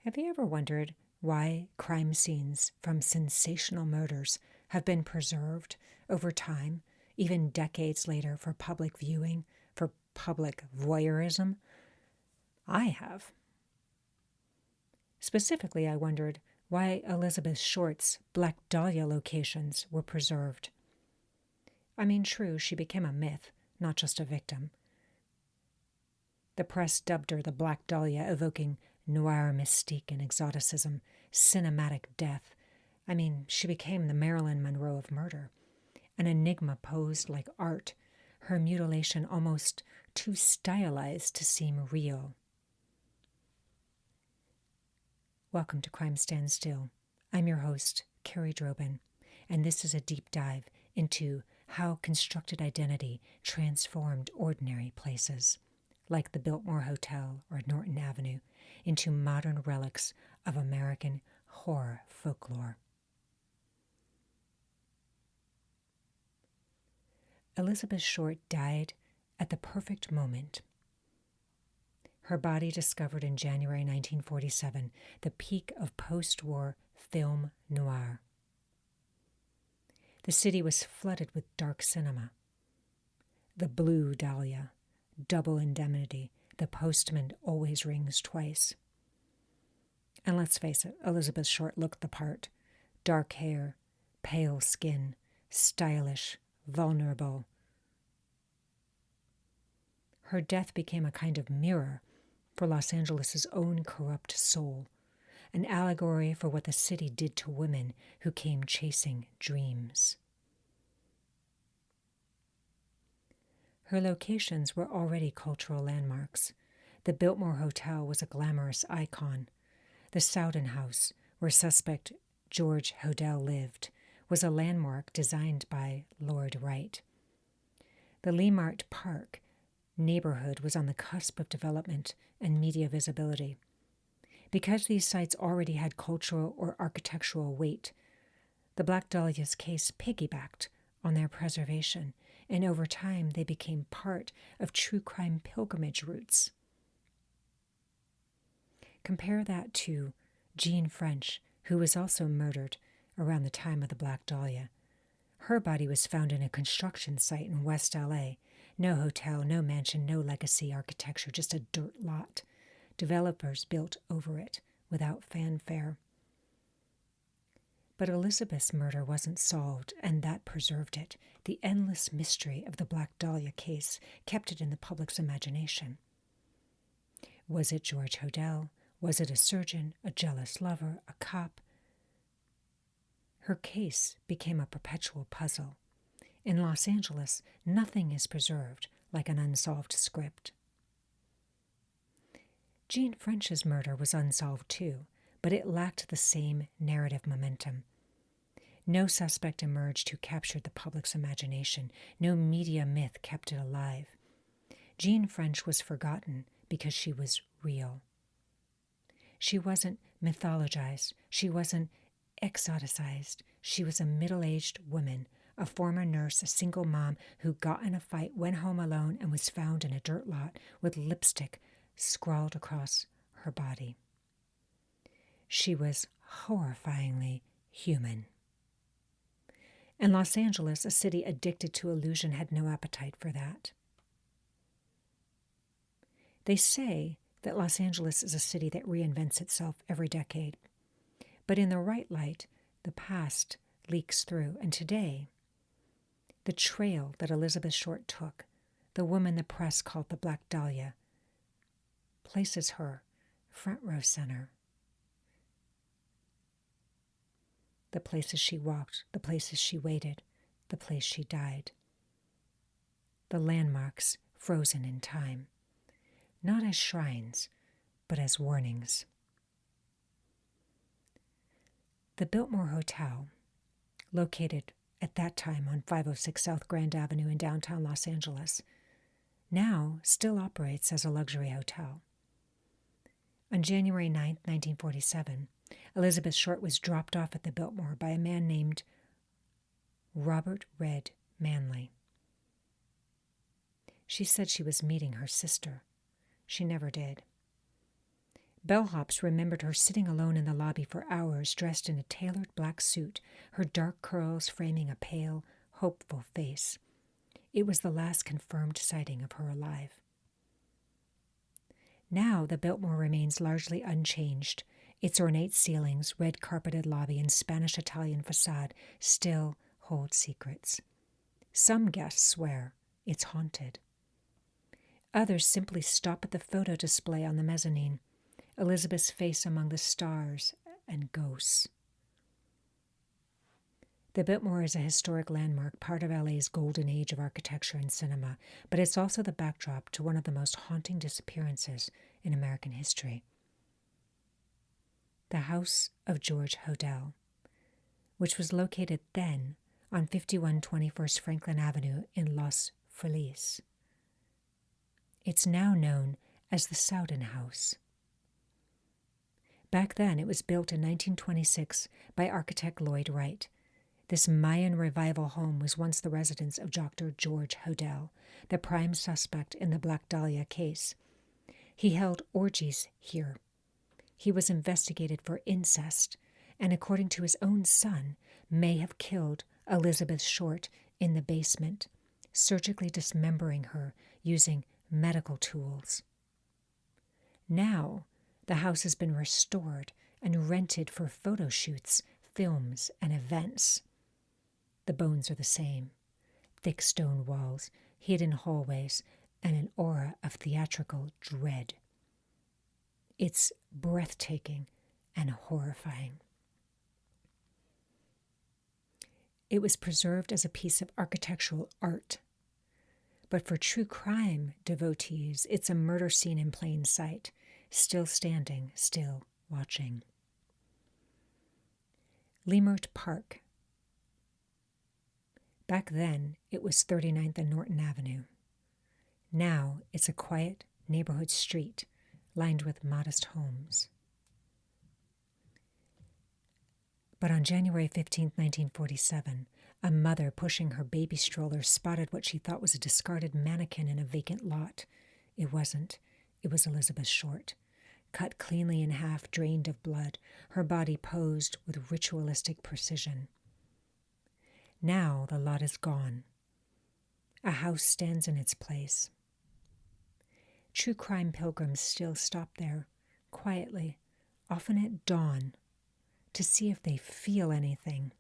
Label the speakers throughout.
Speaker 1: Have you ever wondered why crime scenes from sensational murders have been preserved over time, even decades later, for public viewing, for public voyeurism? I have. Specifically, I wondered why Elizabeth Short's Black Dahlia locations were preserved. I mean, true, she became a myth, not just a victim. The press dubbed her the Black Dahlia, evoking noir mystique and exoticism, cinematic death. I mean, she became the Marilyn Monroe of murder, an enigma posed like art, her mutilation almost too stylized to seem real. Welcome to Crime Stands Still. I'm your host, Carrie Drobin, and this is a deep dive into how constructed identity transformed ordinary places, like the Biltmore Hotel or Norton Avenue, into modern relics of American horror folklore. Elizabeth Short died at the perfect moment. Her body discovered in January 1947, the peak of post-war film noir. The city was flooded with dark cinema. The Blue Dahlia, Double Indemnity, The Postman Always Rings Twice. And let's face it, Elizabeth Short looked the part. Dark hair, pale skin, stylish, vulnerable. Her death became a kind of mirror for Los Angeles' own corrupt soul, an allegory for what the city did to women who came chasing dreams. Her locations were already cultural landmarks. The Biltmore Hotel was a glamorous icon. The Sowden House, where suspect George Hodel lived, was a landmark designed by Lord Wright. The Leimert Park neighborhood was on the cusp of development and media visibility. Because these sites already had cultural or architectural weight, the Black Dahlia's case piggybacked on their preservation, and over time they became part of true crime pilgrimage routes. Compare that to Jean French, who was also murdered around the time of the Black Dahlia. Her body was found in a construction site in West LA. No hotel, no mansion, no legacy architecture, just a dirt lot. Developers built over it without fanfare. But Elizabeth's murder wasn't solved, and that preserved it. The endless mystery of the Black Dahlia case kept it in the public's imagination. Was it George Hodel? Was it a surgeon, a jealous lover, a cop? Her case became a perpetual puzzle. In Los Angeles, nothing is preserved like an unsolved script. Jean French's murder was unsolved too, but it lacked the same narrative momentum. No suspect emerged who captured the public's imagination. No media myth kept it alive. Jean French was forgotten because she was real. She wasn't mythologized. She wasn't exoticized. She was a middle-aged woman, a former nurse, a single mom who got in a fight, went home alone, and was found in a dirt lot with lipstick scrawled across her body. She was horrifyingly human. And Los Angeles, a city addicted to illusion, had no appetite for that. They say that Los Angeles is a city that reinvents itself every decade. But in the right light, the past leaks through. And today, the trail that Elizabeth Short took, the woman the press called the Black Dahlia, places her front row center. The places she walked, the places she waited, the place she died. The landmarks frozen in time, not as shrines, but as warnings. The Biltmore Hotel, located at that time on 506 South Grand Avenue in downtown Los Angeles, now still operates as a luxury hotel. On January 9, 1947, Elizabeth Short was dropped off at the Biltmore by a man named Robert Red Manley. She said she was meeting her sister. She never did. Bellhops remembered her sitting alone in the lobby for hours, dressed in a tailored black suit, her dark curls framing a pale, hopeful face. It was the last confirmed sighting of her alive. Now the Biltmore remains largely unchanged. Its ornate ceilings, red-carpeted lobby, and Spanish-Italian facade still hold secrets. Some guests swear it's haunted. Others simply stop at the photo display on the mezzanine, Elizabeth's face among the stars and ghosts. The Biltmore is a historic landmark, part of LA's golden age of architecture and cinema, but it's also the backdrop to one of the most haunting disappearances in American history. The house of George Hodel, which was located then on 5121st Franklin Avenue in Los Feliz. It's now known as the Sowden House. Back then, it was built in 1926 by architect Lloyd Wright. This Mayan revival home was once the residence of Dr. George Hodel, the prime suspect in the Black Dahlia case. He held orgies here. He was investigated for incest, and according to his own son, may have killed Elizabeth Short in the basement, surgically dismembering her using medical tools. Now, the house has been restored and rented for photo shoots, films, and events. The bones are the same: thick stone walls, hidden hallways, and an aura of theatrical dread. It's breathtaking and horrifying. It was preserved as a piece of architectural art. But for true crime devotees, it's a murder scene in plain sight, still standing, still watching. Leimert Park. Back then, it was 39th and Norton Avenue. Now, it's a quiet neighborhood street lined with modest homes. But on January 15, 1947, a mother pushing her baby stroller spotted what she thought was a discarded mannequin in a vacant lot. It wasn't. It was Elizabeth Short, cut cleanly in half, drained of blood, her body posed with ritualistic precision. Now the lot is gone. A house stands in its place. True crime pilgrims still stop there, quietly, often at dawn, to see if they feel anything.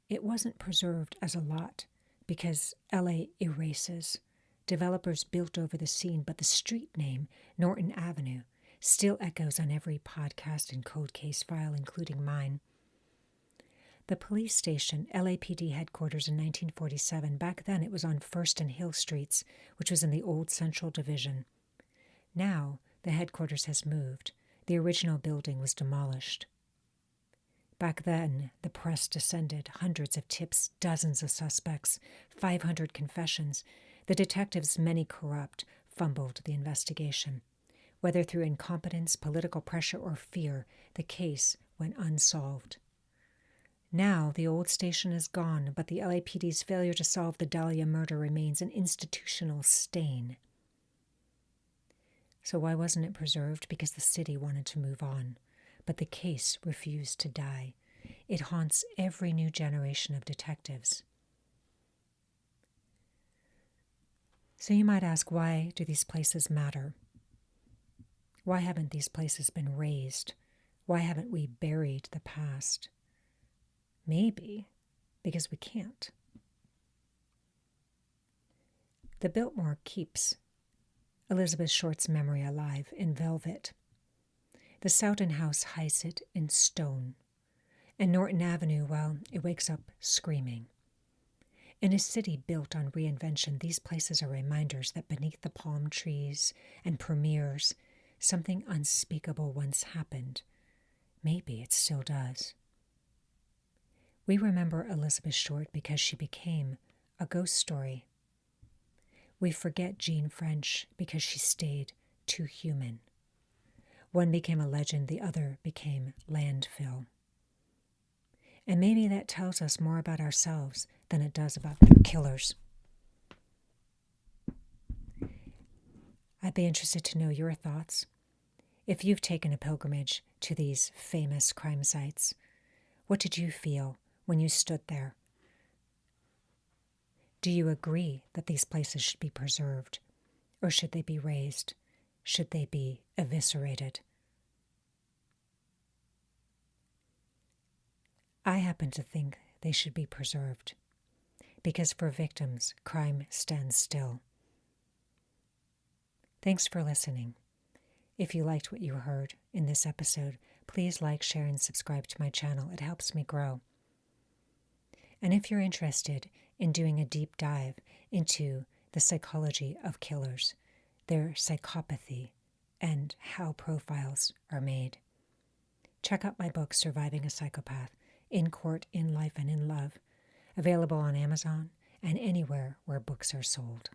Speaker 1: It wasn't preserved as a lot because LA erases. Developers built over the scene, but the street name, Norton Avenue, still echoes on every podcast and cold case file, including mine. The police station, LAPD headquarters in 1947, back then it was on 1st and Hill Streets, which was in the old Central Division. Now, the headquarters has moved. The original building was demolished. Back then, the press descended, hundreds of tips, dozens of suspects, 500 confessions. The detectives, many corrupt, fumbled the investigation. Whether through incompetence, political pressure, or fear, the case went unsolved. Now, the old station is gone, but the LAPD's failure to solve the Dahlia murder remains an institutional stain. So why wasn't it preserved? Because the city wanted to move on. But the case refused to die. It haunts every new generation of detectives. So you might ask, why do these places matter? Why haven't these places been razed? Why haven't we buried the past? Maybe because we can't. The Biltmore keeps Elizabeth Short's memory alive in velvet. The Sowden House hides it in stone. And Norton Avenue, well, it wakes up screaming. In a city built on reinvention, these places are reminders that beneath the palm trees and premieres, something unspeakable once happened. Maybe it still does. We remember Elizabeth Short because she became a ghost story. We forget Jean French because she stayed too human. One became a legend, the other became landfill. And maybe that tells us more about ourselves than it does about their killers. I'd be interested to know your thoughts. If you've taken a pilgrimage to these famous crime sites, what did you feel when you stood there? Do you agree that these places should be preserved, or should they be razed? Should they be eviscerated? I happen to think they should be preserved, because for victims, crime stands still. Thanks for listening. If you liked what you heard in this episode, please like, share, and subscribe to my channel. It helps me grow. And if you're interested in doing a deep dive into the psychology of killers, their psychopathy, and how profiles are made, check out my book, Surviving a Psychopath, In Court, in Life, and in Love, available on Amazon and anywhere where books are sold.